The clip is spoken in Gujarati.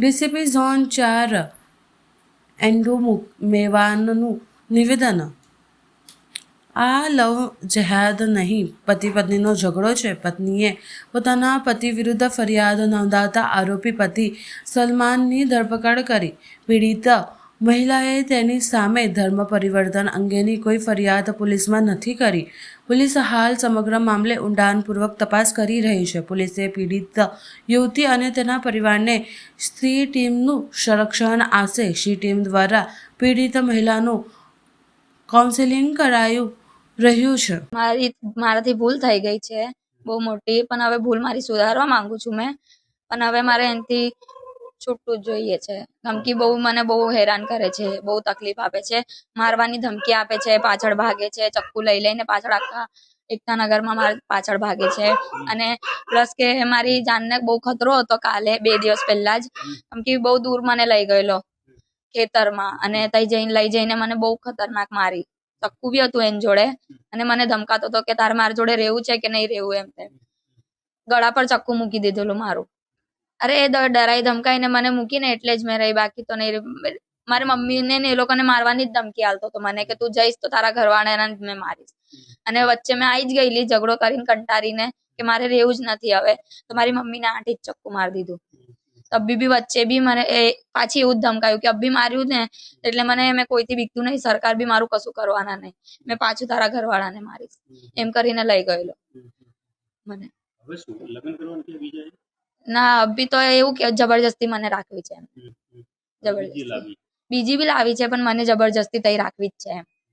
ડીસીપી ઝોન 4 એન્ડ્રુ મેવાનનું નિવેદન. આ લવ જેહાદ નહીં, પતિ પત્નીનો ઝઘડો છે. પત્નીએ પોતાના પતિ વિરુદ્ધ ફરિયાદ નોંધાવતા આરોપી પતિ સલમાનની ધરપકડ કરી. પીડિત મહિલાએ તેની સામે ધર્મ પરિવર્તન અંગેની કોઈ ફરિયાદ પોલીસમાં નથી કરી. પોલીસ હાલ સમગ્ર મામલે ઊંડાણપૂર્વક તપાસ કરી રહી છે. પોલીસે પીડિત યુવતી અને તેના પરિવારને સી ટીમનું સંરક્ષણ આપશે. સી ટીમ દ્વારા પીડિત મહિલાનું કાઉન્સેલિંગ કરાયું રહ્યું છે. મારાથી ભૂલ થઈ ગઈ છે બહુ મોટી, પણ હવે ભૂલ મારી સુધારવા માંગુ છું મેં. પણ હવે મારે એનાથી છૂટવું જ જોઈએ છે. ધમકી મને બહુ હેરાન કરે છે, બહુ તકલીફ આપે છે, મારવાની ધમકી આપે છે, પાછળ ભાગે છે, ચક્કુ લઈને પાછળ આખા એકતાનગરમાં મારા પાછળ ભાગે છે. અને પ્લસ કે મારી જાનને બહુ ખતરો હતો. કાલે 2 દિવસ પહેલા જ ધમકી બહુ દૂર મને લઈ ગયેલો ખેતરમાં, અને ત્યાં લઈ જઈને મને બહુ ખતરનાક મારી. ચક્કુ બી હતું એની જોડે, અને મને ધમકાતો હતો કે તારે મારી જોડે રહેવું છે કે નહીં રહેવું એમ તેમ. ગળા પર ચક્કુ મૂકી દીધેલું મારું. અરે એ ડરાઈ ધમકાઈને મને મૂકીને એટલે જ મેં રહી, બાકી તો નહીં. મારી મમ્મીને ને એ લોકોને મારવાની જ ધમકી આલતો હતો મને, કે તું જઈશ તો તારા ઘરવાળાને મેં મારીશ. અને વચ્ચે મેં આવી જ ગયેલી ઝઘડો કરીને કંટારીને કે મારે રહેવું જ નથી હવે, તો મારી મમ્મીને 8 જ ચક્કુ મારી દીધું. અભી બી વચ્ચે બી મને પાછી એવું જ ધમકાયું કે અભી માર્યું ને એટલે મેં કોઈથી બીકતું નહીં, સરકાર બી મારું કશું કરવાના નહીં, મેં પાછું તારા ઘરવાળાને મારીશ એમ કરીને લઈ ગયેલો મને. ના, અભી તો એવું કે જબરજસ્તી મને રાખવી છે એમ. જબરજસ્તી બીજી બી લાવી છે, પણ મને જબરજસ્તી તઈ રાખવી જ છે એમ.